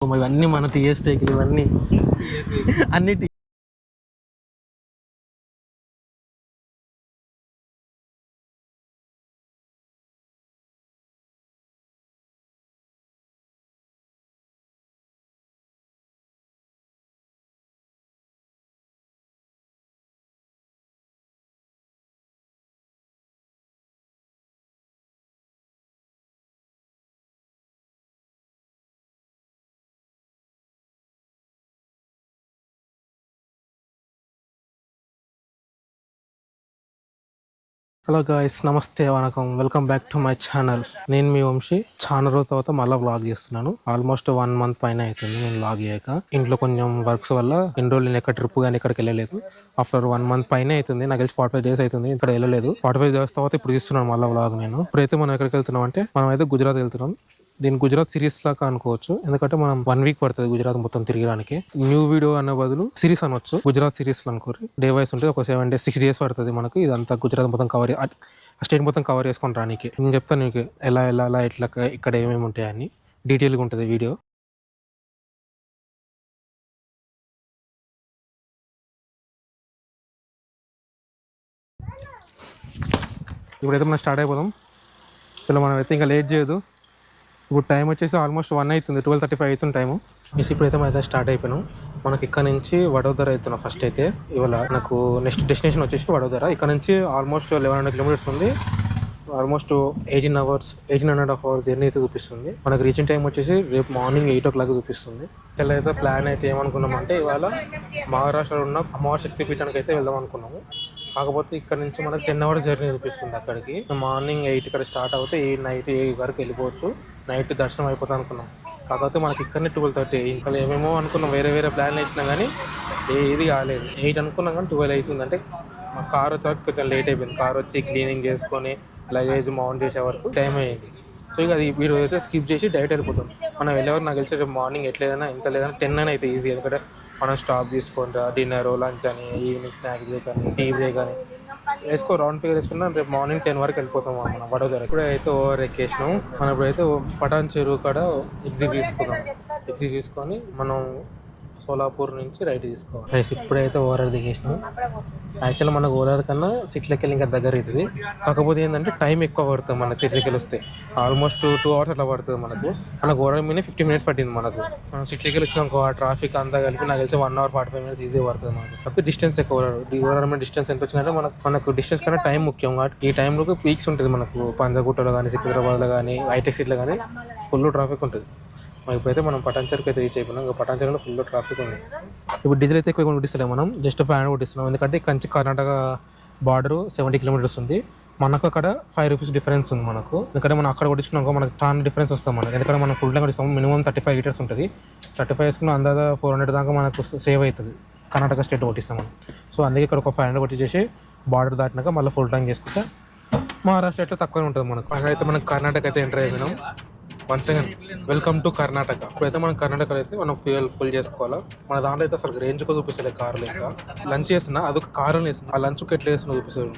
ఇవన్నీ మన టీఎస్ టేకులు ఇవన్నీ అన్ని హలో గాయ్స్, నమస్తే, వనకం, welcome back to my channel. నేను మీ వంశీ. చాలా రోజుల తర్వాత మళ్ళీ వ్లాగ్ చేస్తున్నాను. ఆల్మోస్ట్ 1 month పైన అవుతుంది నేను వ్లాగ్ చేయక. ఇంట్లో కొంచెం వర్క్స్ వల్ల ఎన్ని రోజులు నేను ఎక్కడ ట్రిప్ కానీ ఎక్కడికి వెళ్ళలేదు. ఆఫ్టర్ 1 month పైన అవుతుంది, నాకు తెలిసి 45 days అవుతుంది ఇక్కడ వెళ్ళలేదు. 45 days తర్వాత ఇప్పుడు తీస్తున్నాను మళ్ళీ వ్లాగ్. నేను ఇప్పుడైతే మనం ఎక్కడికి వెళ్తున్నాం అంటే మనం అయితే గుజరాత్ వెళ్తున్నాం. దీని గుజరాత్ సిరీస్ లాగా అనుకోవచ్చు, ఎందుకంటే మనం 1 week పడుతుంది గుజరాత్ మొత్తం తిరగడానికి. న్యూ వీడియో అనే బదులు సిరీస్ అనొచ్చు. గుజరాత్ సిరీస్ అనుకోరు, డే వైస్ ఉంటుంది. ఒక 7 days 6 days పడుతుంది మనకు ఇదంతా గుజరాత్ మొత్తం కవర్, స్టేట్ మొత్తం కవర్ చేసుకొని రానికి. నేను చెప్తాను నీకు ఎలా ఎలా ఇట్లా ఇక్కడ ఏమేమి ఉంటాయని డీటెయిల్గా ఉంటుంది వీడియో. ఇప్పుడైతే మనం స్టార్ట్ అయిపోదాం. చలో, మనం అయితే ఇంకా లేట్ చేయదు. ఇప్పుడు టైం వచ్చేసి ఆల్మోస్ట్ 1 అవుతుంది, 12:35 అవుతుంది టైము. ఇప్పుడైతే మనం అయితే స్టార్ట్ అయిపోయినాం. మనకి ఇక్కడ నుంచి వడోదర అవుతున్నాం ఫస్ట్ అయితే. ఇవాళ నాకు నెక్స్ట్ డెస్టినేషన్ వచ్చేసి వడోదర. ఇక్కడ నుంచి ఆల్మోస్ట్ 1100 kilometers ఉంది. ఆల్మోస్ట్ 18.5 hours జర్నీ అయితే చూపిస్తుంది. మనకు రీచింగ్ టైం వచ్చేసి రేపు మార్నింగ్ 8 o'clock చూపిస్తుంది. ఇలా అయితే ప్లాన్ అయితే ఏమనుకున్నామంటే ఇవాళ మహారాష్ట్రలో ఉన్న అమ్మవారి శక్తిపీఠానికి అయితే వెళ్దాం అనుకున్నాము. కాకపోతే ఇక్కడ నుంచి మనకు 10 hours జర్నీ చూపిస్తుంది అక్కడికి. మార్నింగ్ 8 ఇక్కడ స్టార్ట్ అవుతే నైట్ 8 వరకు వెళ్ళిపోవచ్చు. నైట్ దర్శనం అయిపోతా అనుకున్నాం. కాకపోతే మనకి ఇక్కడనే 12:30. ఇంకా ఏమేమో అనుకున్నాం, వేరే ప్లాన్లు వేసినా కానీ ఏది కాలేదు. 8 అనుకున్నాం కానీ 12 అవుతుంది. అంటే మా కార్ వచ్చాక కొంచెం లేట్ అయిపోయింది. కార్ వచ్చి క్లీనింగ్ చేసుకొని లగేజ్ మౌంట్ చేసే వరకు టైం అయ్యింది. సో ఇక అది వీడియో అయితే స్కిప్ చేసి డైరెక్ట్ వెళ్ళిపోతాం. మనం వెళ్ళేవారు నాకు తెలిసి రేపు మార్నింగ్ ఎట్లేదైనా ఎంత లేదన్నా 10 అయినా అయితే ఈజీ. ఎందుకంటే మనం స్టాప్ తీసుకుంటా డిన్నర్, లంచ్ అని, ఈవినింగ్ స్నాక్ బ్రేక్ అని, టీ బ్రేక్ అని రౌండ్ ఫిగర్ వేసుకున్నా రేపు మార్నింగ్ 10 వరకు వెళ్ళిపోతాం మనం వడోదర. ఇప్పుడైతే ఓవర్ ఎక్కేసినాం. మనం ఇప్పుడైతే పటాన్ చెరువు కాడ ఎగ్జిట్ తీసుకొని మనం సోలాపూర్ నుంచి రైట్ తీసుకోవాలి. ఇప్పుడైతే ఓవరాల్ దిగేసినాం. యాక్చువల్గా మనకు ఓవరాల్ కన్నా సిట్లకెళ్ళి ఇంకా దగ్గర అవుతుంది. కాకపోతే ఏంటంటే టైం ఎక్కువ పడుతుంది మనకు సిట్లకెళ్ళి వస్తే. ఆల్మోస్ట్ 2 hours అట్లా పడుతుంది మనకు ఓవరాల్ మీద 50 minutes పట్టింది మనకు. మనం సిట్లకెళ్ళి వచ్చినాక ట్రాఫిక్ అంతా కలిపి నాకు తెలిసి 1 hour 45 minutes ఈజీ పడుతుంది మనకు. కాకపోతే డిస్టెన్స్ ఎక్కువ. ఓవరాల్ మీద డిస్టెన్స్ ఎంత వచ్చిందంటే మనకు డిస్టెన్స్ కన్నా టైం ముఖ్యం. ఈ టైంలో పీక్స్ ఉంటుంది మనకు. పంజాగుట్టలో కానీ, సికింద్రాబాద్లో కానీ, హైటెక్ సిటీలో కానీ ఫుల్ ట్రాఫిక్ ఉంటుంది. ఇప్పుడైతే మనం పటాన్ చెరువుకి అయితే రీచ్ అయిపోయినాం. ఇంకా పటాన్ చెరువులో ఫుల్ ట్రాఫిక్ ఉంది. ఇప్పుడు డీజిల్ అయితే ఎక్కువ కొట్టిస్తలేము, మనం జస్ట్ 500 కొట్టిస్తున్నాం. ఎందుకంటే కంచి కర్ణాటక బార్డర్ 70 kilometers ఉంది. మనకు అక్కడ 5 rupees డిఫరెన్స్ ఉంది మనకు. ఎందుకంటే మనం అక్కడ కొట్టించుకున్నాక మనకు చాలా డిఫరెన్స్ వస్తాం మనకు. ఎందుకంటే మనం ఫుల్ టైం కొట్టిస్తాము. మినిమం 35 liters ఉంటుంది. 35 వేసుకున్న అందాజ 400 దాకా మనకు సేవ్ అవుతుంది కర్ణాటక స్టేట్ కొట్టిస్తాం మనం. సో అందుకే ఇక్కడ ఒక 500 కొట్టించేసి బార్డర్ దాటినాక మళ్ళీ ఫుల్ టైం చేసుకుంటే మహారాష్ట్ర అయితే తక్కువనే ఉంటుంది మనకు. అయితే మనకు కర్ణాటక అయితే ఎంటర్ అయిపోయినాం. One second, welcome to Karnataka. ఇప్పుడైతే మనం కర్ణాటకలో అయితే మనం ఫ్యూయల్ ఫుల్ చేసుకోవాలా. మన దాంట్లో అయితే అసలు రేంజ్ కూడా చూపిస్తలేదు కార్లు. ఇంకా లంచ్ చేస్తున్నా, అదొక కారులో వేస్తున్నా. ఆ లంచ్కి ఎట్లా వేస్తున్నా చూపిస్తారు.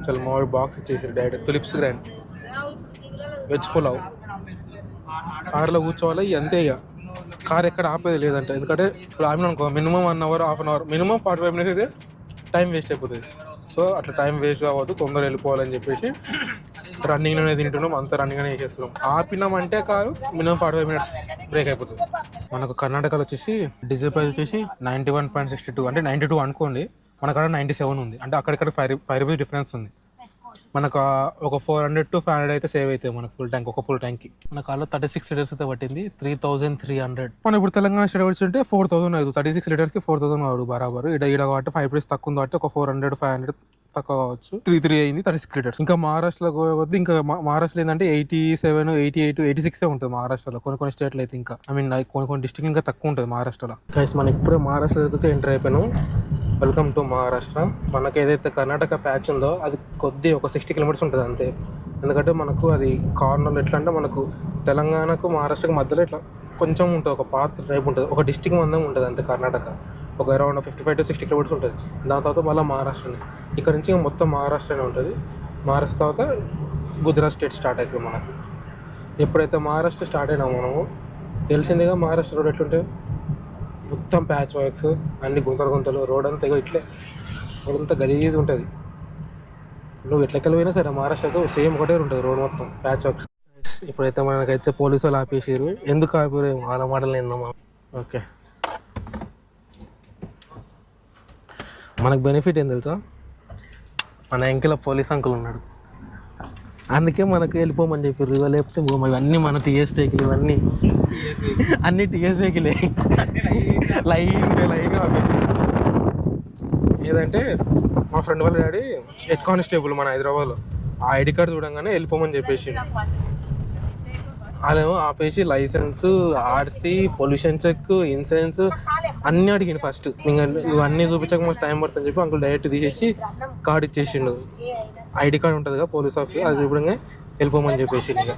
చాలా మా బాక్స్ ఇచ్చేసి direct tulips grand veg pulao. కార్లో కూర్చోవాలి అంతే. ఇక కార్ ఎక్కడ ఆపేది లేదంట. ఎందుకంటే ఇప్పుడు ఆపిన అనుకో minimum 1 hour, ½ hour, minimum 45 minutes అయితే టైం వేస్ట్ అయిపోతుంది. సో అట్లా టైం వేస్ట్ కావద్దు, తొందరగా వెళ్ళిపోవాలని చెప్పేసి రన్నింగ్లోనే తింటున్నాం. అంత రన్నింగ్లోనే చేస్తున్నాం. ఆపినామంటే కారు మినిమం 45 minutes బ్రేక్ అయిపోతుంది. మనకు కర్ణాటకలో వచ్చేసి డీజిల్ ప్రైస్ వచ్చేసి 91.62, అంటే 92 అనుకోండి. మనకాడ 97 ఉంది. అంటే అక్కడిక్కడ 5 rupees డిఫరెన్స్ ఉంది. మనకు ఒక 400 to 500 అయితే సేవ్ అవుతాయి మనకు ఫుల్ ట్యాంక్. ఒక ఫుల్ ట్యాంక్కి మన కార్లో 36 liters అయితే పట్టింది, 3300. మనం ఇప్పుడు తెలంగాణ స్టేట్ వచ్చి 4000 అవుతుంది. 36 litersకి 4000 అవుతుంది బరాబరు. ఈడ కాబట్టి 5 rupees తక్కువ ఉంది కాబట్టి ఒక 400, 500 తక్కువ కావచ్చు. 33 అయింది 36 liters. ఇంకా మహారాష్ట్రలో పోతే ఇంకా మహారాష్ట్రలో ఏంటంటే 87, 88, 86 ఉంటుంది మహారాష్ట్రలో. కొన్ని స్టేట్లు అయితే ఇంకా కొన్ని డిస్ట్రిక్ట్ ఇంకా తక్కువ ఉంటుంది మహారాష్ట్రలో. గైస్ మనం ఇప్పుడే మహారాష్ట్రలో ఎంటర్ అయిపోయినాం. Welcome to Maharashtra. మనకు ఏదైతే కర్ణాటక ప్యాచ్ ఉందో అది ఒక 60 kilometers ఉంటుంది అంతే. ఎందుకంటే మనకు అది కార్నర్లో ఎట్లా అంటే మనకు తెలంగాణకు మహారాష్ట్రకు మధ్యలో ఇట్లా కొంచెం ఉంటుంది, ఒక పాత్ టైప్ ఉంటుంది, ఒక డిస్ట్రిక్ట్ మందం ఉంటుంది అంతే. కర్ణాటక ఒక అరౌండ్ 55 to 60 kilometers ఉంటుంది. దాని తర్వాత మళ్ళీ మహారాష్ట్రనే. ఇక్కడ నుంచి మొత్తం మహారాష్ట్రనే ఉంటుంది. మహారాష్ట్ర తర్వాత గుజరాత్ స్టేట్ స్టార్ట్ అవుతుంది మనకు. ఎప్పుడైతే మహారాష్ట్ర స్టార్ట్ అయినా మనము తెలిసిందిగా మహారాష్ట్ర రోడ్ ఎట్లుంటే మొత్తం ప్యాచ్ వర్క్స్, అన్ని గుంతలు గుంతలు, రోడ్ అంతా ఇట్లే, రోడ్ అంతా గలీజ్ ఉంటుంది. నువ్వు ఎట్లకెళ్ళిపోయినా సరే మహారాష్ట్రతో సేమ్ ఒకటే ఉంటుంది రోడ్ మొత్తం ప్యాచ్ వర్క్స్. ఇప్పుడైతే మనకైతే పోలీసు వాళ్ళు ఆపేసారు. ఎందుకు ఆపారు వాళ్ళ మాటలు ఏందమ్మా. ఓకే, మనకు బెనిఫిట్ ఏం తెలుసా, మన ఎంకల పోలీస్ అంకుల్ ఉన్నాడు, అందుకే మనకు వెళ్ళిపోమని చెప్పారు. లేకపోతే ఇవన్నీ మన టీఎస్ వెహికల్, ఇవన్నీ అన్ని టీఎస్ వెహికలే లైన్గా ఏదంటే మా ఫ్రెండ్ వాళ్ళ డాడీ హెడ్ కానిస్టేబుల్ మన హైదరాబాద్లో. ఆ ఐడి కార్డు చూడంగానే వెళ్ళిపోమని చెప్పేసి వాళ్ళేమో ఆపేసి licence, RC, pollution check, insurance అన్నీ అడిగిండు ఫస్ట్. ఇంకా ఇవన్నీ చూపించక మాకు టైం పడుతుందని చెప్పి అంకుల్ డైరెక్ట్ తీసేసి కార్డు ఇచ్చేసిండు. ఐడి కార్డు ఉంటుంది కదా పోలీస్ ఆఫీస్, అది చూపడంగా వెళ్ళిపోమని చెప్పేసి. ఇక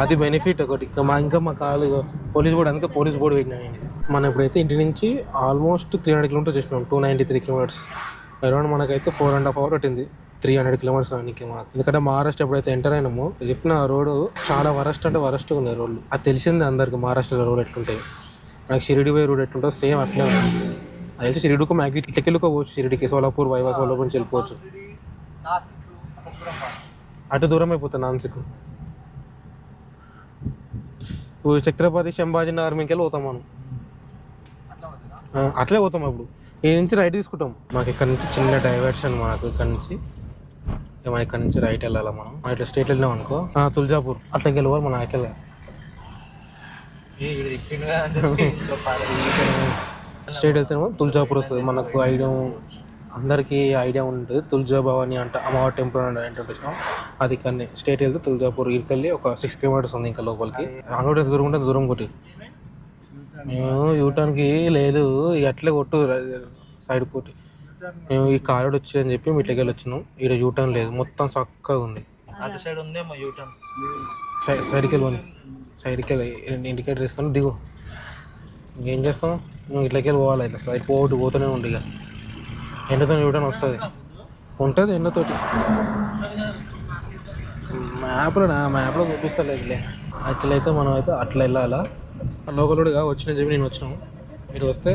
అది బెనిఫిట్ ఒకటి. ఇంకా మా కాలు పోలీస్ బోర్డు, అందుకే పోలీస్ బోర్డు పెట్టినా. మనం ఇప్పుడైతే ఇంటి నుంచి ఆల్మోస్ట్ 300 కిలోమీటర్స్ చేసినాం, 293 కిలోమీటర్స్. అరౌండ్ మనకైతే 4.5 hours పట్టింది 300 కిలోమీటర్స్ రానికి మాకు. ఎందుకంటే మహారాష్ట్ర ఎప్పుడైతే ఎంటర్ అయినామో చెప్పిన రోడ్డు చాలా వరస్ట్ అంటే వరస్ట్ ఉన్నాయి రోడ్లు. అది తెలిసింది అందరికి మహారాష్ట్రలో రోడ్ ఎట్లుంటాయి. నాకు షిరిడి పోయే రోడ్ ఎట్లుంటుందో సేమ్ అట్లే ఉంటుంది. అది అయితే షిరిడికి మ్యాగ్కి ఇట్లకెళ్ళుకోవచ్చు, షిరిడికి సోలాపూర్, వైవా, సోలాపూర్ నుంచి వెళ్ళిపోవచ్చు. అటు దూరం అయిపోతుంది నాన్సిక్. ఇప్పుడు ఛత్రపతి సంభాజీ నగర్ మీదకి వెళ్ళి పోతాం మనం, అట్లే పోతాం. అప్పుడు ఈ నుంచి రైట్ తీసుకుంటాం. మాకు ఇక్కడ నుంచి చిన్న డైవర్షన్, మాకు ఇక్కడ నుంచి మనం ఇక్కడ నుంచి రైట్ వెళ్ళాలి. మనం ఇట్లా స్ట్రేట్ వెళ్ళినాం అనుకో తుల్జాపూర్, అట్లకి వెళ్ళిపోవాలి మనం. అట్లా స్ట్రేట్ వెళ్తే తుల్జాపూర్ వస్తుంది. మనకు ఐడియా, అందరికీ ఐడియా ఉంటుంది, తుల్జా భవాని అంట అమ్మవారి టెంపుల్ అంటే వచ్చినాం. అది ఇక్కడనే స్ట్రేట్ వెళ్తే తుల్జాపూర్ ఇక్కడికి ఒక 6 kilometers ఉంది ఇంకా లోపలికి. అంగడి దూరం ఉంటే దూరం కొట్టి మేము యూటర్న్కి లేదు, అట్లే కొట్టు సైడ్ కొట్టి. మేము ఈ కారుడు వచ్చి అని చెప్పి ఇట్లకి వెళ్ళి వచ్చినాం. ఇక్కడ యూటర్న్ లేదు, మొత్తం చక్కగా ఉంది. అటు సైడ్ ఉంది యూటర్న్, సైడ్కి వెళ్ళి సైడ్కి వెళ్ళి ఇండికేటర్ వేసుకొని దిగు. ఇంకేం చేస్తాం, ఇట్లకి వెళ్ళి పోవాలి. ఇట్లా సైడ్ పోతూనే ఉండి ఇక ఎండతో యూటర్న్ వస్తుంది, ఉంటుంది ఎండతోటి. మ్యాప్లో చూపిస్తలేదులే. యాక్చువల్ అయితే మనం అయితే అట్లా వెళ్ళాలా లోకల్గా వచ్చిన చెప్పి నేను వచ్చినాము. ఇటు వస్తే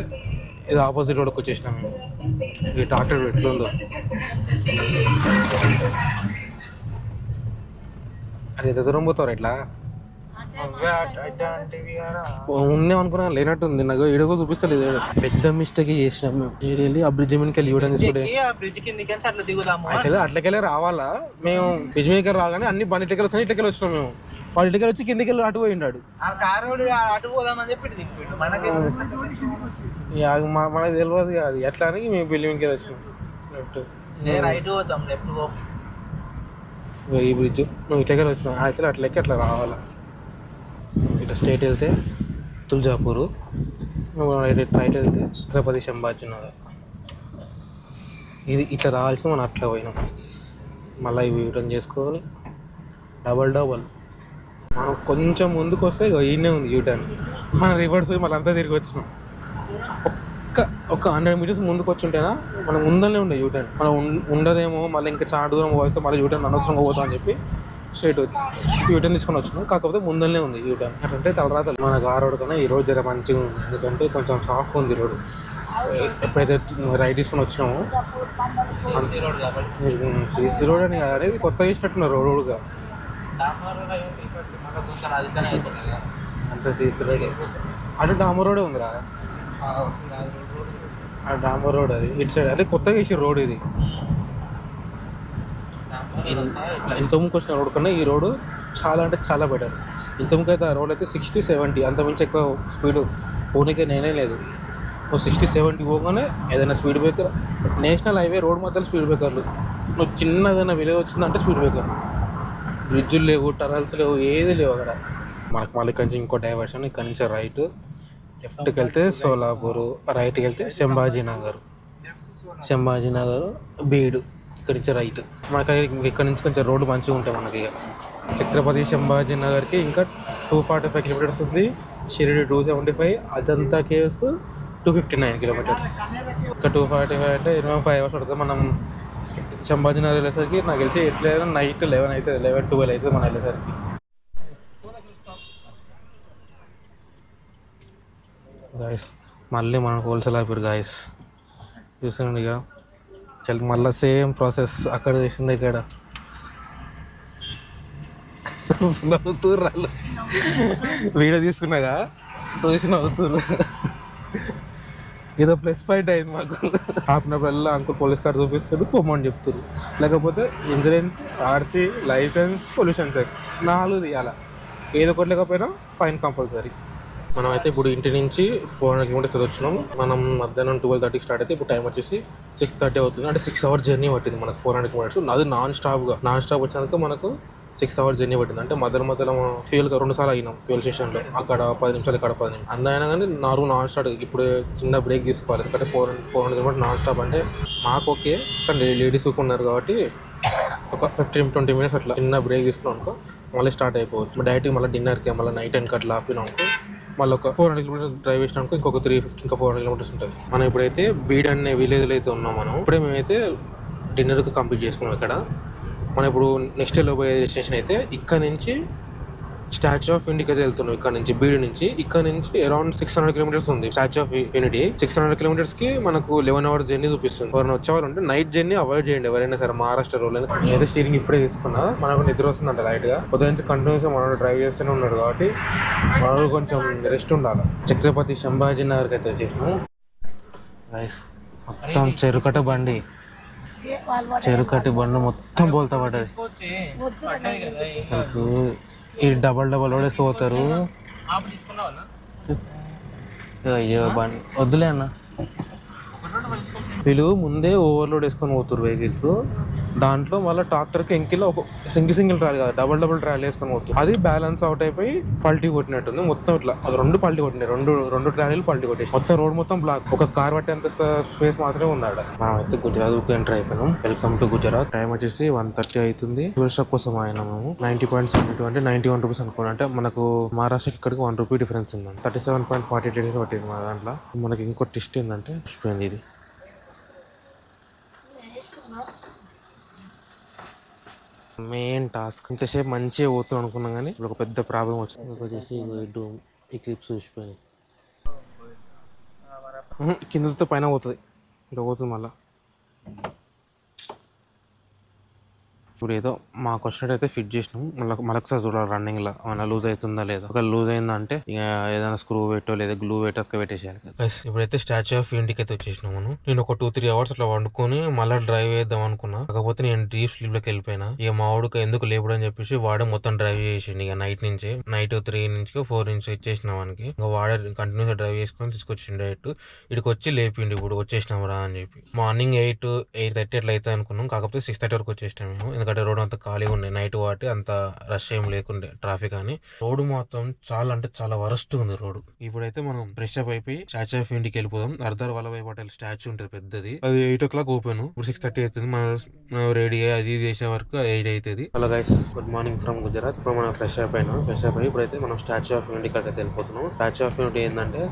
ఇది ఆపోజిట్ రోడ్కి వచ్చేసినాం మేము. ఈ ట్రాక్టర్ ఎట్లుందో అది ఎంత దూరం పోతారు ఇట్లా ఉన్నాం అనుకున్నా, లేనట్టుంది నాకు. ఇడుగు చూపిస్తలేదు. పెద్ద మిస్టేక్ చేసినాం మేము. వెళ్ళి ఆ బ్రిడ్జ్ మీదకి వెళ్ళి ఇవ్వడం తీసుకుంటే అట్లకెళ్ళి రావాలా. మేము బ్రిడ్జ్ మీదకి రాగానే అన్ని బండి ఇట్లకెళ్ళి వచ్చినాయి, ఇట్లకెళ్ళి వచ్చినాం మేము. వాడు ఇట్లకెళ్ళి వచ్చి కిందికి వెళ్ళి అటు పోయిండాడు. మనకు తెలియదు అది ఎట్లా అని మేము బిల్డింగ్ మీదకి వెళ్ళి వచ్చినాం. ఈ బ్రిడ్జ్ నువ్వు ఇట్లకెళ్ళి వచ్చినావు, యాక్చువల్లీ అట్లెక్కి అట్లా రావాలా. ఇట్లా స్ట్రైట్ వెళ్తే తుల్జాపూర్, రైట్ వెళ్తే ఛత్రపతి సంభాజీ నగర్. ఇది ఇట్లా రావాల్సి మనం అట్లా పోయినాం. మళ్ళీ ఇవి రిటర్న్ చేసుకొని డబల్ మనం కొంచెం ముందుకు వస్తే ఈయనే ఉంది యూటర్న్. మనం రివర్స్ పోయి మళ్ళీ అంతా తిరిగి వచ్చినాం. ఒక 100 meters ముందుకు వచ్చి ఉంటేనా మనం ముందరనే ఉండే యూటర్న్. మనం ఉండదేమో మళ్ళీ ఇంకా చాలా దూరం పోస్తే మళ్ళీ యూటర్న్ అనవసరంగా పోతాం అని చెప్పి స్ట్రైట్ వచ్చి యూటర్న్ తీసుకొని వచ్చినాం. కాకపోతే ముందరనే ఉంది యూటర్న్. అంటే తలరాతలు మనకు ఆ రోడ్ కన్నా ఈ రోడ్ జర మంచిగా ఉంది, ఎందుకంటే కొంచెం సాఫ్ట్ ఉంది రోడ్. ఎప్పుడైతే రైట్ తీసుకొని వచ్చినామో సీసీ రోడ్ అని అనేది కొత్త చేసినట్టున్నారు రోడ్గా, అంత సీసీ రోడ్. అటు డామర్ రోడే ఉందిరా, ఆ డామర్ రోడ్ అది ఇటు సైడ్. అదే కొత్తగా వేసి రోడ్ ఇది. ఇంతకుముందుకు వచ్చిన రోడ్ కన్నా ఈ రోడ్డు చాలా అంటే చాలా బెటర్. ఇంతకుముందు అయితే ఆ రోడ్ అయితే 60-70, అంతమించి ఎక్కువ స్పీడ్ పోనీకే నేనే లేదు. 60-70 పోగానే ఏదైనా speed breaker, national highway road మధ్యలో స్పీడ్ బ్రేకర్లు. నువ్వు చిన్నదైనా విలేజ్ వచ్చిందంటే స్పీడ్ బ్రేకర్. బ్రిడ్జులు లేవు, టనల్స్ లేవు, ఏది లేవు అక్కడ. మనకు మళ్ళీ ఇక్కడ నుంచి ఇంకో డైవర్షన్. ఇక్కడ నుంచి రైట్, లెఫ్ట్కి వెళ్తే సోలాపూర్, రైట్కి వెళ్తే సంభాజీనగర్, బీడు. ఇక్కడ నుంచి రైట్. మనకి ఇక్కడ నుంచి కొంచెం రోడ్డు మంచిగా ఉంటాయి మనకి. ఇక ఛత్రపతి సంభాజీ నగర్కి ఇంకా 245 kilometers ఉంది. Shirdi 275, Ajanta caves 259 kilometers. ఇంకా 245 అంటే 25 hours పడుతుంది. మనం సంభాజీ నగర్ వెళ్ళేసరికి నాకు తెలిసి ఎట్లయినా నైట్ 11 అవుతుంది, 11-12 అవుతుంది మనం వెళ్ళేసరికి. గాయస్ మళ్ళీ మనకు హోల్సేల్ అయిపోయారు గాయస్. చూస్తున్నాడు ఇక చల్ మళ్ళీ సేమ్ ప్రాసెస్ అక్కడ చేసింది ఇక్కడ. నవ్వుతుర్రు వాళ్ళు వీడియో తీసుకున్నాగా చూసి నవ్వుతుర్రు. ఏదో ప్లస్ పాయింట్ అయింది మాకు. ఆపినప్పుడల్లా అంకుల్ పోలీస్ కార్డు చూపిస్తాడు పోమని చెప్తారు. లేకపోతే insurance, RC, licence, pollution check 4 తీయాలి. ఏదో ఒకటి లేకపోయినా ఫైన్ కంపల్సరీ. మనం అయితే ఇప్పుడు ఇంటి నుంచి 400 కిలోమీటర్స్ వచ్చినాం. మనం మధ్యాహ్నం 12:30కి స్టార్ట్ అయితే ఇప్పుడు టైం వచ్చేసి 6:30 అవుతుంది. అంటే 6 hours జర్నీ పట్టింది మనకు 400 కిలోమీటర్స్. అది నాన్ స్టాప్ వచ్చాక మనకు 6 hours జర్నీ పట్టింది. అంటే మధ్యలో ఫ్యూల్ 2 సార్లు అయినాం ఫ్యూల్ స్టేషన్లో. అక్కడ 10 నిమిషాలు, ఇక్కడ 10 నిమిషాలు. అందైనా కానీ నాన్ స్టాప్. ఇప్పుడు చిన్న బ్రేక్ తీసుకోవాలి ఎందుకంటే 400 కిలోమీటర్ నాన్ స్టాప్ అంటే మాకు ఓకే, కానీ లేడీస్ ఉన్నారు కాబట్టి ఒక 15-20 minutes అట్లా చిన్న బ్రేక్ తీసుకున్నాం అనుకో మళ్ళీ స్టార్ట్ అయిపోవచ్చు. డైరెక్ట్గా మళ్ళీ డిన్నర్కి మళ్ళీ నైట్ 10కి అట్లా ఆపినాం అనుకో మళ్ళీ ఒక 400 కిలోమీటర్స్ డ్రైవ్ చేసినాక ఇంకొక 350 ఇంకా 400 కిలోమీటర్స్ ఉంటుంది. మనం ఇప్పుడైతే బీడ్ అనే విలేజ్లో అయితే ఉన్నాం. మనం ఇప్పుడే మేమైతే డిన్నర్కి కంప్లీట్ చేసుకున్నాం ఇక్కడ. మనం ఇప్పుడు నెక్స్ట్ లో పోయే డెస్టినేషన్ అయితే ఇక్కడ నుంచి స్టాచ్యూ ఆఫ్ యూనిటీకి అయితే వెళ్తున్నాం. ఇక్కడ నుంచి బీడ్ నుంచి ఇక్కడ నుంచి అరౌండ్ 600 కిలోమీటర్స్ ఉంది స్టాచ్యూ ఆఫ్ యూనిటీ. 600 కిలోమీటర్స్ కి మనకు 11 hours జర్నీ చూపిస్తుంది. ఎవరైనా వచ్చేవాళ్ళు ఉంటే నైట్ జర్నీ అవాయిడ్ చేయండి ఎవరైనా సరే మహారాష్ట్ర రోడ్. నేనైతే స్టీరింగ్ ఇప్పుడే తీసుకున్నా. మనకు నిద్ర వస్తుందంట లైట్ గా. పొద్దు నుంచి కంటిన్యూస్ మనోడు డ్రైవ్ చేస్తూనే ఉన్నాడు కాబట్టి మనోడు కొంచెం రెస్ట్ ఉండాలి. ఛత్రపతి సంభాజీ నగర్కి అయితే వచ్చేసినాం. మొత్తం చెరుకట్ట బండి మొత్తం బోల్తా పడ్డది. ఈ డబల్ రోడ్ వేసుకోపోతారు. అయ్యో బండి వద్దులే అన్న. వీళ్ళు ముందే ఓవర్లోడ్ వేసుకొని పోతారు వెహికల్స్. దాంట్లో మళ్ళీ ట్రాక్టర్కి ఎంకిలో ఒక సింగిల్ ట్రాలీ కాదు డబుల్ ట్రాలీ వేసుకొని పోతుంది. అది బ్యాలెన్స్ అవుట్ అయిపోయి పల్టీ కొట్టినట్టుంది మొత్తం. ఇట్లా అది 2 పల్టీ కొట్టినాయి. రెండు ట్రాలీలు పల్టీ కొట్టేసి మొత్తం రోడ్ మొత్తం బ్లాక్. ఒక కార్ పట్టేంత స్పేస్ మాత్రమే ఉంది ఆడ. మనం అయితే గుజరాత్ ఎంటర్ అయిపోయినాం. Welcome to Gujarat. టైం వచ్చేసి 1:30 అవుతుంది. ఫ్యూల్ స్టాప్ కోసం ఆయన మేము 90.72 అంటే 91 రూపీస్ అనుకోండి. అంటే మనకు మహారాష్ట్రకి ఇక్కడికి 1 రూపీ డిఫరెన్స్ ఉందండి. 37.48 డేస్ పట్టింది మన దాంట్లో. మనకి ఇంకో టెస్ట్ ఏంటంటే ఇది మెయిన్ టాస్క్. ఇంతసేపు మంచిగా పోతాం అనుకున్నాం కానీ ఇప్పుడు ఒక పెద్ద ప్రాబ్లం వచ్చింది. వచ్చేసి ఈ క్లిప్స్ చూసిపోయింది. కిందతో పైన పోతుంది, ఇట్లా పోతుంది మళ్ళీ. ఇప్పుడు ఏదో మాకు వచ్చినట్టయితే ఫిట్ చేసినాం. మళ్ళొకసారి చూడాలి రన్నింగ్లో ఏమైనా లూజ్ అవుతుందా లేదా. ఒక లూజ్ అయిందంటే ఇక ఏదైనా స్క్రూ పెట్టో లేదా గ్లూ పెట్టో పెట్టేసేయాలి. ఇప్పుడైతే స్టాచ్యూ ఆఫ్ యూనిటీకి అయితే వచ్చేసినాం మనం. నేను ఒక 2-3 hours అట్లా వండుకొని మళ్ళీ డ్రైవ్ చేద్దాం అనుకున్నా. కాకపోతే నేను డీప్ స్లీప్ లోకి వెళ్ళిపోయినా. ఇక మా వాడుకు ఎందుకు లేపుడు అని చెప్పేసి వాడే మొత్తం డ్రైవ్ చేసిండు. ఇక నైట్ 3 నుంచి 4 నుంచి ఇచ్చేసిన వానికి. ఇంకా వాడే కంటిన్యూస్ డ్రైవ్ చేసుకొని తీసుకొచ్చిండు డైరెక్ట్ ఇక్కడికి వచ్చి లేపిండు. ఇప్పుడు వచ్చేసినాం రా అని చెప్పి. మార్నింగ్ 8:30 అట్లా అయితే అనుకున్నాం. కాకపోతే 6:30 వరకు వచ్చేసినాం మేము. ఎందుకంటే రోడ్ అంతా ఖాళీగా ఉండే నైట్ కాబట్టి అంత రష్ ఏం లేకుండే ట్రాఫిక్ అని. రోడ్ మాత్రం చాలా అంటే చాలా వరస్ట్ ఉంది రోడ్. ఇప్పుడైతే మనం ఫ్రెష్ అప్ అయిపోయి స్టాచ్యూ ఆఫ్ యూనిటీకి వెళ్ళిపోదాం. సర్దార్ వల్లభాయ్ పటేల్ స్టాచ్యూ ఉంటుంది పెద్దది. అది 8 o'clock ఓపెన్. ఇప్పుడు 6:30 అవుతుంది. మనం రెడీ అయ్యి అది చేసే వరకు 8 అవుతుంది. Hello guys, good morning from Gujarat. ఇప్పుడు మనం ఫ్రెష్ అయిపోయినాం. ఫ్రెష్ అయిపోయి ఇప్పుడైతే మనం స్టాచ్యూ ఆఫ్ యూనిటీ కాడికి వెళ్ళిపోతున్నాం. స్టాచ్యూ ఆఫ్ యూనిటీ ఏంటంటే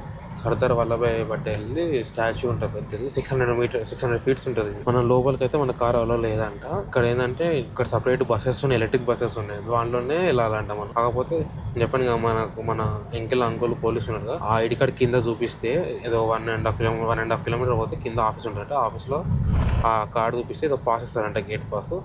సర్దార్ వల్లభాయ్ పటేల్ స్టాచ్యూ ఉంటుంది పెద్దది. 600 feet ఉంటుంది. మన లోపలికి అయితే మన కార్ అలో లేదంట. ఇక్కడ ఏంటంటే ఇక్కడ సపరేట్ బస్సెస్ ఉన్నాయి, ఎలక్ట్రిక్ బస్సెస్ ఉన్నాయి. దాంట్లోనే వెళ్ళాలంట మనం. కాకపోతే చెప్పాను కదా మన ఎంకెల్ అంకుల్ పోలీసు ఉన్నాడు. ఆ ఐడి కార్డ్ కింద చూపిస్తే ఏదో 1.5 kilometer పోతే కింద ఆఫీస్ ఉంటుందంట. ఆఫీస్లో ఆ కార్డు చూపిస్తే ఏదో పాస్ ఇస్తారంట, గేట్ పాస్.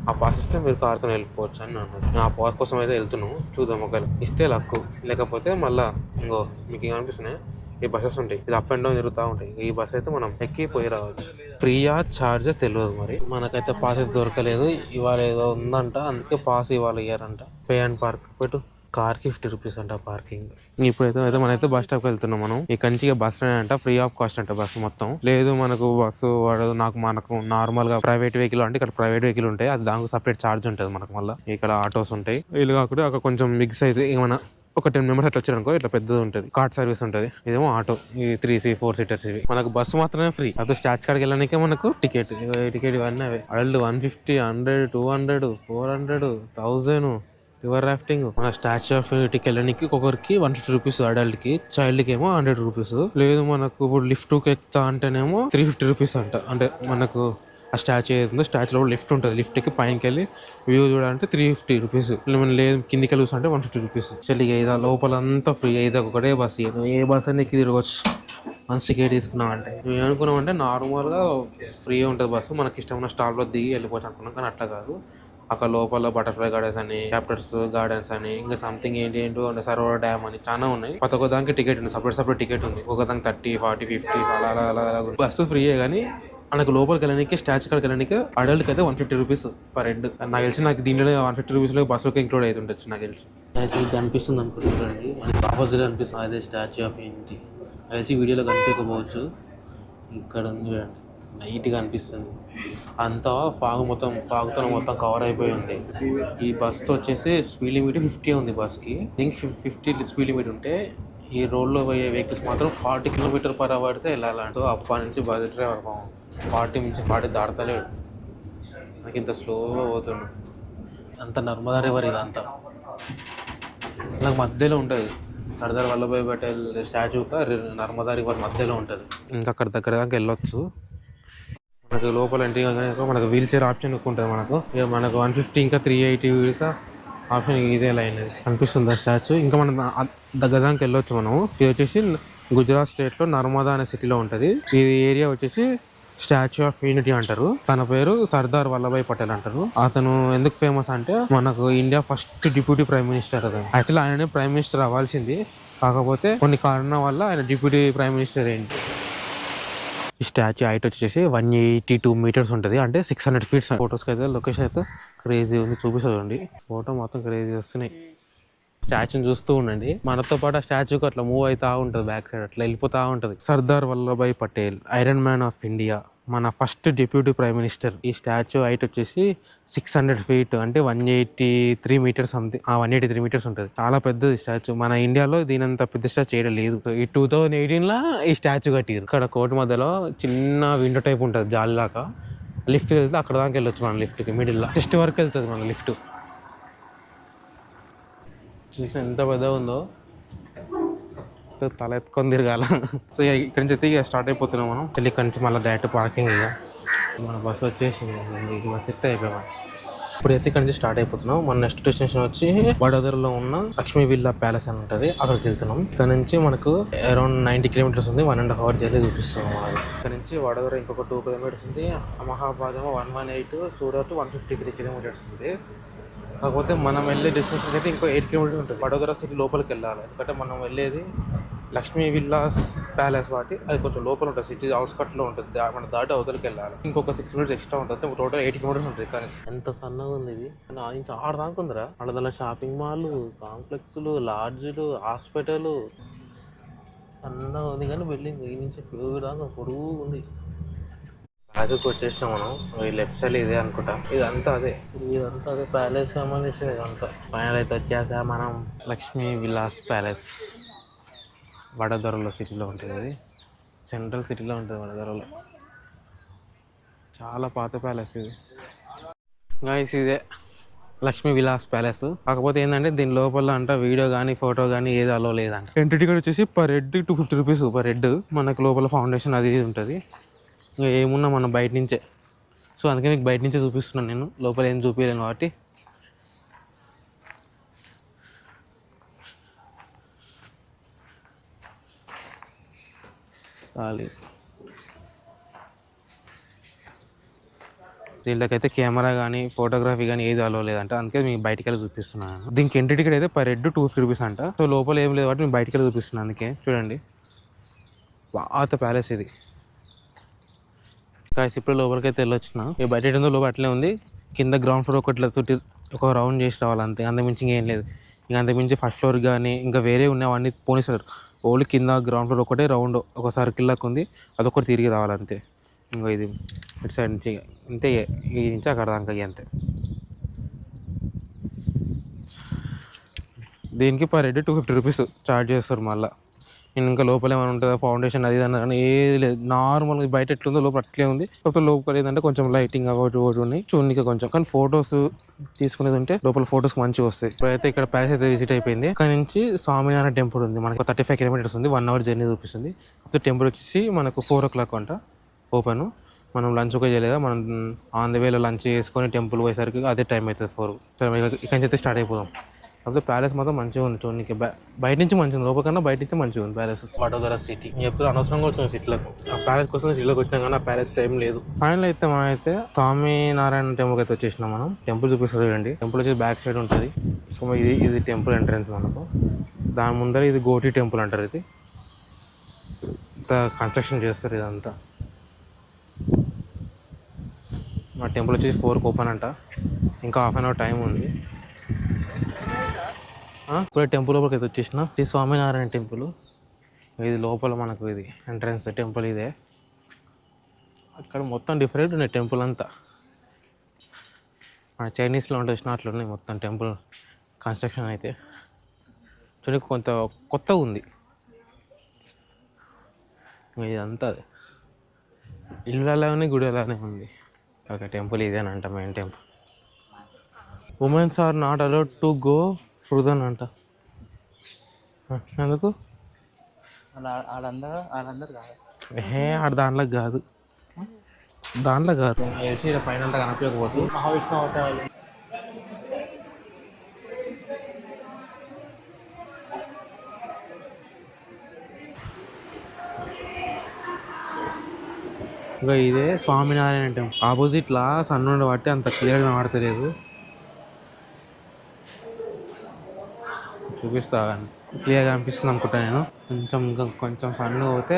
ఆ పాస్ ఇస్తే మీరు కార్తో వెళ్ళిపోవచ్చు అని అన్నాడు. ఆ పాస్ కోసం అయితే వెళ్తున్నాం. చూద్దాం, ఒకవేళ ఇస్తే లక్కు, లేకపోతే మళ్ళీ ఇంకో మీకు ఏమనిపిస్తున్నాయి ఈ బస్సెస్ ఉంటాయి. ఇది అప్ అండ్ డౌన్ జరుగుతూ ఉంటాయి. ఈ బస్ అయితే మనం ఎక్కి పోయి రావచ్చు. ఫ్రీయా చార్జ్ తెలియదు. మరి మనకైతే పాసెస్ దొరకలేదు. ఇవాళ ఏదో ఉందంట, అందుకే పాస్ ఇవాళ ఇయ్యారంట. పే అండ్ పార్క్ పెట్టు. కార్కి 50 రూపీస్ అంట పార్కింగ్. ఇప్పుడైతే మనైతే బస్ స్టాప్కి వెళ్తున్నాం. మనం ఇక్కడి నుంచి బస్ అంట ఫ్రీ ఆఫ్ కాస్ట్ అంట బస్సు మొత్తం. లేదు మనకు బస్సు వాడదు, మనకు నార్మల్ గా ప్రైవేట్ వెహికల్ అంటే ఇక్కడ ప్రైవేట్ వెహికల్ ఉంటాయి, అది దానికి సపరేట్ ఛార్జ్ ఉంటుంది మనకు. మళ్ళీ ఇక్కడ ఆటోస్ ఉంటాయి. వీళ్ళు కాకుండా అక్కడ కొంచెం మిక్స్ అయితే ఏమైనా ఒక 10 members అట్లా వచ్చారనుకో ఇట్లా పెద్దది ఉంటుంది, కార్ట్ సర్వీస్ ఉంటుంది. ఇదేమో ఆటో, ఈ 3-4 seaters ఇవి. మనకు బస్సు మాత్రమే ఫ్రీ. అదే స్టాచ్ కాడికి వెళ్ళడానికే మనకు టికెట్ ఇవన్నీ అవే. అడల్ట్ 150, 100, 200, 400, 1000. River rafting. మన స్టాచ్యూ ఆఫ్ యూనిటీకి వెళ్ళడానికి ఒకరికి 150 రూపీస్ అడల్ట్ కి, చైల్డ్ కి ఏమో 100 రూపీస్. లేదు మనకు ఇప్పుడు లిఫ్ట్ ఎక్కుతా అంటేనేమో 350 రూపీస్ అంట. అంటే మనకు ఆ స్టాచ్యూ ఏదో స్టాచ్యూలో లిఫ్ట్ ఉంటుంది. లిఫ్ట్కి పైనకి వెళ్ళి వ్యూ చూడాలంటే 350 రూపీస్. లేదు కిందికి వెళ్ళి చూస్తుంటే 150 రూపీస్. చలి ఏదో లోపలంతా ఫ్రీ. ఏదో ఒకటే బస్సు, ఏ బస్ అని తిరగవచ్చు మన టికెట్ తీసుకున్నాం అంటే. మేము అనుకున్నాం అంటే నార్మల్గా ఫ్రీగా ఉంటుంది బస్సు, మనకి ఇష్టమైన స్టాప్లో దిగి వెళ్ళిపోవచ్చు అనుకున్నాం. కానీ అట్లా కాదు. అక్కడ లోపల బటర్ఫ్లై గార్డెన్స్ అని, క్యాప్టర్స్ గార్డెన్స్ అని, ఇంకా సంథింగ్ ఏంటో సరోవర్ డ్యామ్ అని చాలా ఉన్నాయి. ప్రతి ఒక్క దానికి టికెట్ ఉంది, సపరేట్ టికెట్ ఉంది. ఒక దానికి 30, 40, 50 అలా బస్సు ఫ్రీయే. కానీ మనకు లోపలికి వెళ్ళడానికి, స్టాచ్యూ కాడికి వెళ్ళడానికి అడల్ట్కి అయితే 150 రూపీస్ పర్ హెడ్. నాకు తెలిసి నాకు దీంట్లో 150 రూపీస్లో బస్సులోకి ఇంక్లూడ్ అవుతుండొచ్చు నాకు తెలిసి. ఇది అనిపిస్తుంది అనుకుంటున్నాండి, మనకి ఆపోజిట్ అనిపిస్తుంది అదే స్టాచ్యూ ఆఫ్ యూనిటీ. కలిసి వీడియోలో కనిపించకపోవచ్చు, ఇక్కడ ఉంది చూడండి, నైట్గా అనిపిస్తుంది. అంతా ఫాగుతో మొత్తం కవర్ అయిపోయి ఉంది. ఈ బస్తో వచ్చేసి స్పీడ్ లిమిట్ 50 ఉంది బస్కి. దీనికి 50 స్పీడ్ లిమిట్ ఉంటే ఈ రోడ్లో పోయే వెహికల్స్ మాత్రం 40 km/h వెళ్ళాలంటూ అప్పటి నుంచి బస్ డ్రైవర్ 40 దాడతలేడు. నాకు ఇంత స్లోగా పోతుండు. అంత నర్మదా రివర్ ఇదంతా నాకు మధ్యలో ఉంటుంది. సర్దార్ వల్లభాయ్ పటేల్ స్టాచ్యూ నర్మదా రివర్ మధ్యలో ఉంటుంది. ఇంకా అక్కడ దగ్గర దాకా వెళ్ళొచ్చు. మనకు లోపల ఎంట్రీ మనకు వీల్ చైర్ ఆప్షన్ ఉంటుంది. మనకు 150 ఇంకా 380 ఆప్షన్ ఇదే లైన్ అనిపిస్తుంది స్టాచ్యూ. ఇంకా మనం దగ్గర దానికి వెళ్ళొచ్చు మనం. ఇది వచ్చేసి గుజరాత్ స్టేట్లో నర్మదా అనే సిటీలో ఉంటుంది. ఈ ఏరియా వచ్చేసి స్టాచ్యూ ఆఫ్ యూనిటీ అంటారు. తన పేరు సర్దార్ వల్లభాయ్ పటేల్ అంటారు. అతను ఎందుకు ఫేమస్ అంటే మనకు India first deputy prime minister. అతను యాక్చువల్లీ ఆయననే ప్రైమ్ మినిస్టర్ అవ్వాల్సింది, కాకపోతే కొన్ని కారణాల వల్ల ఆయన డిప్యూటీ ప్రైమ్ మినిస్టర్ అయింది. ఈ స్టాచ్యూ హైట్ వచ్చేసి 182 మీటర్స్ ఉంటుంది, అంటే 600 feet. ఫొటోస్కి అయితే లొకేషన్ అయితే క్రేజీ ఉంది, చూపిస్తుంది. ఫోటో మొత్తం క్రేజీ వస్తున్నాయి. స్టాచ్యూని చూస్తూ ఉండండి, మనతో పాటు ఆ స్టాచ్యూకి అట్లా మూవ్ అవుతా ఉంటుంది, బ్యాక్ సైడ్ అట్లా వెళ్ళిపోతూ ఉంటుంది. Sardar Vallabhbhai Patel, iron man of India, మన ఫస్ట్ డిప్యూటీ ప్రైమ్ మినిస్టర్. ఈ స్టాచ్యూ హైట్ వచ్చేసి 600 feet, అంటే 183 మీటర్స్ సంథింగ్. 183 మీటర్స్ ఉంటుంది. చాలా పెద్దది స్టాచ్యూ. మన ఇండియాలో దీనంత పెద్ద స్టాచ్యూ చేయడం లేదు. ఈ 2018లో ఈ స్టాచ్యూ కట్టిరు. ఇక్కడ కోర్టు మధ్యలో చిన్న విండో టైప్ ఉంటుంది, జాలిలాగా. లిఫ్ట్కి వెళ్తే అక్కడ దాకా వెళ్ళొచ్చు. మన లిఫ్ట్కి మిడిల్లో చెస్ట్ వరకు వెళ్తుంది మన లిఫ్ట్. చూసిన ఎంత పెద్దగా ఉందో, తల ఎత్తుకొని తిరగాల. సో ఇక్కడి నుంచి అయితే ఇక స్టార్ట్ అయిపోతున్నాం మనం. ఇక్కడి నుంచి మళ్ళీ డైరెక్ట్ పార్కింగ్. ఇక మన బస్సు వచ్చేసింది, బస్సు ఎత్తే అయిపోయాం. ఇప్పుడైతే ఇక్కడ నుంచి స్టార్ట్ అయిపోతున్నాం. మన నెక్స్ట్ డెస్టినేషన్ వచ్చి వడోదరలో ఉన్న లక్ష్మీ విల్లా ప్యాలెస్ అని ఉంటుంది, అక్కడికి వెళ్తున్నాం. ఇక్కడ నుంచి మనకు అరౌండ్ 90 kilometers ఉంది, 1.5 hour జర్నీ చూపిస్తున్నాం. ఇక్కడ నుంచి వడోదర ఇంకొక 2 kilometers ఉంది. అహ్మదాబాద్ 118, సూరత్ 153 kilometers ఉంది. కాకపోతే మనం వెళ్ళే డెస్టినేషన్ అయితే ఇంకో 8 kilometers ఉంటుంది. వడోదర సిటీ లోపలికి వెళ్ళాలి, ఎందుకంటే మనం వెళ్ళేది లక్ష్మీ విల్లాస్ ప్యాలెస్. వాటి అది కొంచెం లోపల ఉంటుంది, సిటీ అవుట్స్కట్లో ఉంటుంది. మనం దాటి అవతలకి వెళ్ళాలి, ఇంకొక 6 minutes ఎక్స్ట్రా ఉంటుంది. టోటల్ 8 kilometers ఉంటుంది. కానీ ఎంత సన్నగా ఉంది ఇది, ఇంకా 6 దాకా ఉందిరా. వడోదర షాపింగ్ మాల్, కాంప్లెక్స్లు, లాడ్జ్లు, హాస్పిటల్ సన్నగా ఉంది. కానీ బిల్డింగ్ ఈ నుంచి దాకా పొడుగు ఉంది. ప్యాలెస్కి వచ్చేసినాం మనం. ఈ లెఫ్ట్ సైడ్ ఇదే అనుకుంటా, ఇదంతా అదే ప్యాలెస్ సంబంధించింది. ఇదంతా ఫైనల్ అయితే వచ్చాక మనం లక్ష్మీ విలాస్ ప్యాలెస్ వడోదరలో సిటీలో ఉంటుంది. అది సెంట్రల్ సిటీలో ఉంటుంది వడోదరలో. చాలా పాత ప్యాలెస్ ఇది. గైస్ ఇదే లక్ష్మీ విలాస్ ప్యాలెస్. కాకపోతే ఏంటంటే దీని లోపల అంట వీడియో కానీ ఫోటో కానీ ఏది అలో లేదంట. ఎంట్రీ టికెట్ వచ్చేసి per head 250 rupees per head. మనకు లోపల ఫౌండేషన్ అది ఇది ఉంటుంది. ఇంకా ఏమున్నా మనం బయట నుంచే, సో అందుకే మీకు బయట నుంచే చూపిస్తున్నాను. నేను లోపల ఏం చూపించలేను కాబట్టి. దీంట్లోకైతే కెమెరా కానీ ఫోటోగ్రఫీ కానీ ఏది అలో లేదంట, అందుకే మీకు బయటికి వెళ్ళి చూపిస్తున్నాను. దీనికి ఎంట్రీ టికెట్ అయితే పర్ హెడ్ 250 రూపీస్ అంట. సో లోపల ఏం లేదు కాబట్టి నేను బయటికి వెళ్ళి చూపిస్తున్నాను. అందుకే చూడండి, పాత ప్యాలెస్ ఇది. కాసి ఇప్పుడు లోపలికి అయితే వెళ్ళొచ్చిన. బయట ఏందో లోపల అట్లే ఉంది. కింద గ్రౌండ్ ఫ్లోర్ ఒకటి చుట్టి ఒక రౌండ్ చేసి రావాలి అంతే, అంతకుమించి ఇంకేం లేదు. ఇంకా అంతకుమించి ఫస్ట్ ఫ్లోర్ కానీ ఇంకా వేరే ఉన్నాయి అవన్నీ పోనిస్తారు. ఓన్లీ కింద గ్రౌండ్ ఫ్లోర్ ఒకటే రౌండ్ ఒక సర్కిల్ లాగా ఉంది, అదొకటి తిరిగి రావాలంతే. ఇంకా ఇది ఇటు సైడ్ నుంచి అంతే, ఈ నుంచి అక్కడ దాకా అంతే. దీనికి పర్ హెడ్ 250 రూపీస్ ఛార్జ్ చేస్తారు. మళ్ళీ నేను ఇంకా లోపల ఏమైనా ఉంటుందా ఫౌండేషన్ అది అన్న ఏది లేదు, నార్మల్గా బయట ఎట్లుందో లోపల అట్లే ఉంది. కాకపోతే లోపల ఏంటంటే కొంచెం లైటింగ్ ఒకటి ఉన్నాయి చూడడానికి కొంచెం. కానీ ఫొటోస్ తీసుకునేది ఉంటే లోపల ఫొటోస్ మంచిగా వస్తాయి. ఇప్పుడైతే ఇక్కడ ప్యాలెస్ అయితే విజిట్ అయిపోయింది. ఇక్కడ నుంచి స్వామినారాయణ టెంపుల్ ఉంది, మనకు 35 kilometers ఉంది, 1 hour జర్నీ చూపిస్తుంది. కాకపోతే టెంపుల్ వచ్చేసి మనకు 4 o'clock అంట ఓపెన్. మనం లంచ్ ఒక చేయలేదా, మనం ఆన్ ద వేలో లంచ్ చేసుకొని టెంపుల్ పోయేసరికి అదే టైం అవుతుంది 4. సరే ఇక్కడి నుంచి అయితే స్టార్ట్ అయిపోదాం. కాకపోతే ప్యాలెస్ మాత్రం మంచిగా ఉంది చూడడానికి. బయట నుంచి మంచిగా ఉంది, లోపల కన్నా బయట నుంచి మంచిగా ఉంది ప్యాలెస్. వడోదర సిటీ ఎప్పుడు అనవసరంగా వచ్చిన సిటీలకు, ఆ ప్యాలెస్ కోసం సిటీలోకి వచ్చినా కానీ ఆ ప్యాలెస్ టైం లేదు. ఫైనల్ అయితే మనం అయితే స్వామినారాయణ టెంపుల్కి అయితే వచ్చేసినాం. మనం టెంపుల్ చూపిస్తుంది చూడండి. టెంపుల్ వచ్చి బ్యాక్ సైడ్ ఉంటుంది. సో ఇది టెంపుల్ ఎంట్రన్స్ మనకు. దాని ముందర ఇది గోటి టెంపుల్ అంటారు. ఇది ఇంత కన్స్ట్రక్షన్ చేస్తారు ఇదంతా. మా టెంపుల్ వచ్చేసి 4కి ఓపెన్ అంట. ఇంకా హాఫ్ అన్ అవర్ టైం ఉంది. ఇప్పుడు టెంపుల్ లోపలికి అయితే వచ్చేసిన. ఇది స్వామినారాయణ టెంపుల్. ఇది లోపల మనకు ఇది ఎంట్రన్స్ టెంపుల్ ఇదే. అక్కడ మొత్తం డిఫరెంట్ ఉన్నాయి టెంపుల్ అంతా. మన చైనీస్లో ఉంటే వచ్చిన అట్లున్నాయి మొత్తం టెంపుల్ కన్స్ట్రక్షన్ అయితే. చూడండి కొంత కొత్తగా ఉంది ఇదంతా. ఇల్లు అలానే గుడి అలానే ఉంది. ఒక టెంపుల్ ఇదేనంట main temple. Women's are not allowed to go further అంట. ఎందుకు? ఆడ దాంట్లో కాదు, దాంట్లో కాదు. ఏసీ పైన అంతా కనిపించకపోతే మహావిష్ణు హోటల్. ఇంకా ఇదే స్వామినారాయణ టెంపుల్. ఆపోజిట్లా సన్ ఉండి బట్టి అంత క్లియర్గా కనబడతలేదు. చూపిస్తా కానీ క్లియర్గా అనిపిస్తుంది అనుకుంటా నేను. ఇంకా కొంచెం సన్గా పోతే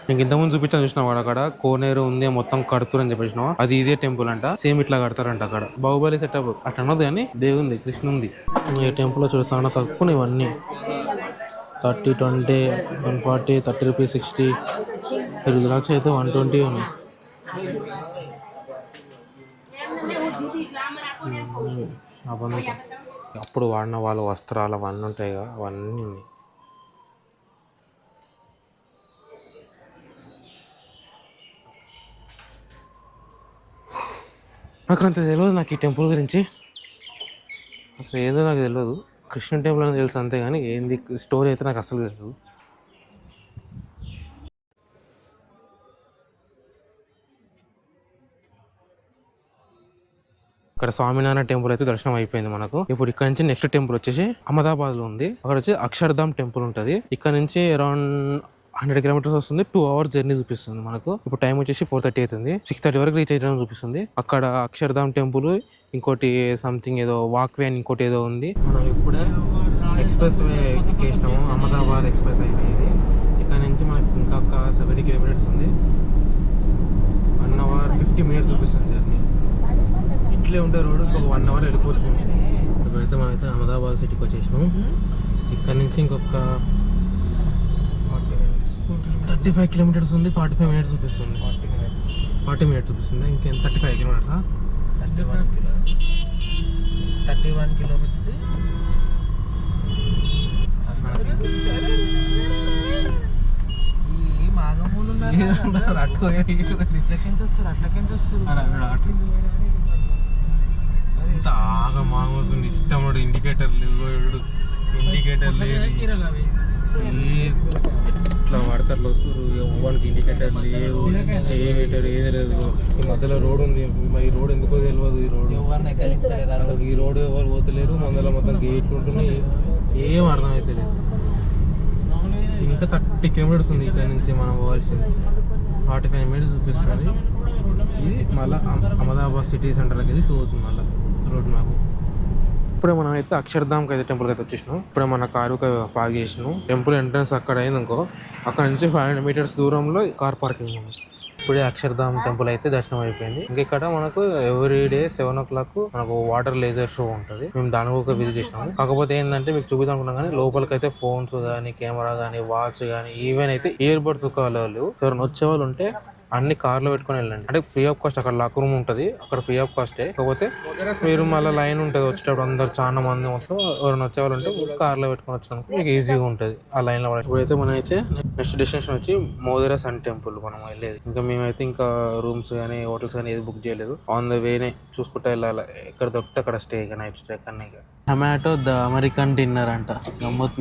నీకు ఇంతకుముందు చూపించాను చూసినావు అక్కడ కోనేరు ఉంది మొత్తం కడుతురని చెప్పేసినావు. అది ఇదే టెంపుల్ అంట. సేమ్ ఇట్లా కడతారంట అక్కడ. బాహుబలి సెటప్ అట్లా అన్నది కానీ దేవుంది కృష్ణుంది. ఈ టెంపుల్లో చూస్తాను తక్కువ ఇవన్నీ 30, 20, 140, 30 రూపీస్, 60. రుద్రాక్ష అయితే 120 ఉన్నాయి. అప్పుడు వాడిన వాళ్ళ వస్త్రాలు అవన్నీ ఉంటాయి కదా, అవన్నీ ఉన్నాయి. నాకు అంత తెలియదు నాకు ఈ టెంపుల్ గురించి. అసలు ఏదో నాకు తెలియదు. కృష్ణ టెంపుల్ అని తెలుసు అంతే, కానీ ఏంది స్టోరీ అయితే నాకు అసలు తెలియదు. ఇక్కడ స్వామినారాయణ టెంపుల్ అయితే దర్శనం అయిపోయింది మనకు. ఇప్పుడు ఇక్కడ నుంచి నెక్స్ట్ టెంపుల్ వచ్చేసి అహ్మదాబాద్ లో ఉంది. అక్కడ వచ్చి అక్షర్ధామ్ టెంపుల్ ఉంటుంది. ఇక్కడ నుంచి అరౌండ్ 100 కిలోమీటర్స్ వస్తుంది. 2 hours జర్నీ చూపిస్తుంది మనకు. ఇప్పుడు టైం వచ్చేసి 4:30 అవుతుంది. 6:30 వరకు రీచ్ అయ్యడం చూపిస్తుంది. అక్కడ అక్షర్ధామ్ టెంపుల్, ఇంకోటి సంథింగ్ ఏదో వాక్ వే అని ఇంకోటి ఏదో ఉంది. మనం ఇప్పుడే ఎక్స్ప్రెస్ వే ఎక్కేసినాము. అహ్మదాబాద్ ఎక్స్ప్రెస్ అయిపోయింది. ఇక్కడ నుంచి మనకి ఇంకా 70 కిలోమీటర్స్ ఉంది. 1 hour 50 minutes చూపిస్తుంది జర్నీ. ఇట్లే ఉంటే రోడ్ ఇంకొక 1 hour వెళ్ళిపోవచ్చు. ఇప్పుడైతే మనమైతే అహ్మదాబాద్ సిటీకి వచ్చేసినాం. ఇక్కడ నుంచి ఇంకొక 35 కిలోమీటర్స్ ఉంది. 45 minutes చూపిస్తుంది. 40 minutes చూపిస్తుంది. ఇంకేం 35 కిలోమీటర్సా? 31 కిలోమీటర్స్. మామూలు ఇష్టం ఇండికేటర్ లేదు, ఇండికేటర్ లేదు. ఇట్లా వాడతారు వస్తారు. ఎవరికి ఇండికేటర్ లేవు, చేయమీటర్ ఏది లేదు. ఈ మధ్యలో రోడ్ ఉంది. ఈ రోడ్ ఎందుకో తెలియదు. ఈ రోడ్ ఎవరు పోతలేరు. మందలో మొత్తం గేట్లు ఉంటున్నాయి. ఏం అర్థం అయితే లేదు. ఇంకా 30 కిలోమీటర్స్ ఉంది ఇక్కడ నుంచి మనం పోవాల్సింది. 45 minutes చూపిస్తుంది. ఇది మళ్ళీ అహ్మదాబాద్ సిటీ సెంటర్కి తీసుకుపోతుంది మళ్ళీ రోడ్ మ్యాప్. ఇప్పుడే మనం అయితే అక్షర్ధామ్కి అయితే టెంపుల్కి అయితే వచ్చేసినాం. ఇప్పుడే మన కారు పార్క్ చేసినాం. టెంపుల్ ఎంట్రన్స్ అక్కడ అయింది అనుకో. అక్కడ నుంచి 500 meters దూరంలో కార్ పార్కింగ్ ఉంది. ఇప్పుడే అక్షర్ధామ్ టెంపుల్ అయితే దర్శనం అయిపోయింది. ఇంకా ఇక్కడ మనకు ఎవ్రీ డే 7 o'clock మనకు వాటర్ లేజర్ షో ఉంటుంది. మేము దానికి ఒక విజిట్ చేసినాము. కాకపోతే ఏంటంటే మీకు చూపిద్దాం అనుకున్నాం కానీ లోపలికి అయితే ఫోన్స్ కానీ, కెమెరా కానీ, వాచ్ కానీ, ఈవెన్ అయితే ఇయర్ బడ్స్ వాళ్ళు ఎవరైనా వచ్చేవాళ్ళు ఉంటే అన్ని కార్లో పెట్టుకొని వెళ్ళండి. అంటే ఫ్రీ ఆఫ్ కాస్ట్. అక్కడ లాక్ రూమ్ ఉంటుంది, అక్కడ ఫ్రీ ఆఫ్ కాస్టే. కాకపోతే మీరు మళ్ళీ లైన్ ఉంటుంది వచ్చేటప్పుడు. అందరు చాలా మంది మొత్తం ఎవరైనా వచ్చేవాళ్ళు ఉంటే కార్లో పెట్టుకొని వచ్చినందుకు మీకు ఈజీగా ఉంటుంది ఆ లైన్లో. ఇప్పుడైతే మనం అయితే నెక్స్ట్ డెస్టినేషన్ వచ్చి మోదిరా సన్ టెంపుల్ మనం వెళ్ళేది. ఇంకా మేమైతే ఇంకా రూమ్స్ కానీ హోటల్స్ కానీ ఏది బుక్ చేయలేదు. ఆన్ ద వేనే చూసుకుంటూ వెళ్ళాలి. ఎక్కడ దొరికితే అక్కడ స్టే, నైట్ స్టే కన్నా. టమాటో ద అమెరికన్ డిన్నర్ అంట.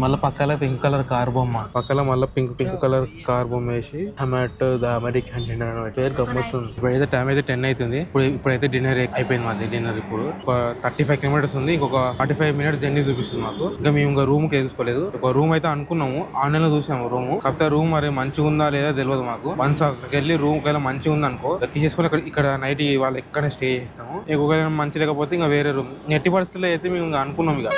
మళ్ళీ పక్కన పింక్ కలర్ కార్ బొమ్మ, పక్కన మళ్ళీ పింక్ కలర్ కార్ బొమ్మ వేసి టమాటో ద అమెరికన్ డిన్నర్ అని పేరు గమ్మత్తుంది. ఇప్పుడైతే టైం అయితే 10 అవుతుంది. ఇప్పుడైతే డిన్నర్ అయిపోయింది. మాది డిన్నర్ ఇప్పుడు ఒక 35 కిలోమీటర్స్ ఉంది. ఇంకొక 45 మినిట్స్ జర్నీ చూపిస్తుంది మాకు. ఇంకా మేము ఇంకా రూమ్ కి తీసుకోలేదు. ఒక రూమ్ అయితే అనుకున్నాము, ఆన్లైన్ లో చూసాము రూమ్. కాకపోతే రూమ్ మరి మంచిగా ఉందా లేదా తెలియదు మాకు. వన్స్ అక్కడికి వెళ్ళి రూమ్ ఒకవేళ మంచిగా ఉంది అనుకో తీసేసుకొని ఇక్కడ నైట్ వాళ్ళు ఎక్కడనే స్టే చేస్తాము. ఒకవేళ మంచి లేకపోతే ఇంకా వేరే రూమ్. ఎట్టి పరిస్థితుల్లో అయితే మేము ఇంకా అనుకున్నాం ఇక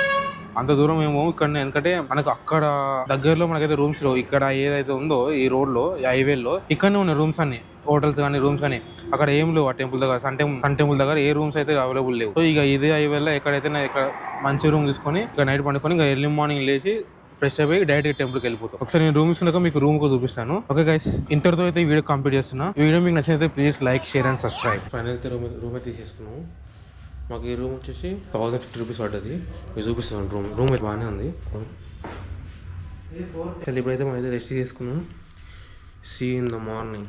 అంత దూరం మేము ఇక్కడ, ఎందుకంటే మనకు అక్కడ దగ్గరలో మనకైతే రూమ్స్ లో ఇక్కడ ఏదైతే ఉందో ఈ రోడ్ లో హైవేలో ఇక్కడనే ఉన్నాయి రూమ్స్ అన్ని, హోటల్స్ కానీ రూమ్స్ కానీ. అక్కడ ఏం లేవు ఆ టెంపుల్ దగ్గర, సన్ టెంపుల్ దగ్గర ఏ రూమ్స్ అయితే అవైలబుల్ లేవు. సో ఇక ఇదే హైవేలో ఎక్కడైతే ఇక్కడ మంచి రూమ్ తీసుకొని ఇక్కడ నైట్ పండుకొని ఇంకా ఎర్లీ మార్నింగ్ లేచి ఫ్రెష్ అయిపోయి డైరెక్ట్ టెంపుల్కి వెళ్ళిపోతాం. ఒకసారి నేను రూమ్ తీసుకున్నాక మీకు రూమ్ కు చూపిస్తాను. ఓకే గైస్, ఇంతటితో అయితే వీడియో కంప్లీట్ చేస్తున్నా. ఈ వీడియో మీకు నచ్చినైతే please like, share and subscribe. Final అయితే రూమ్ అయితే తీసేసుకున్నాము. మాకు ఈ రూమ్ వచ్చేసి 1050 రూపీస్ పడ్డది. మీరు చూపిస్తున్నాను రూమ్ అయితే బాగానే ఉంది. ఇప్పుడైతే మనం అయితే రెస్ట్ తీసుకున్నాం. See in the morning.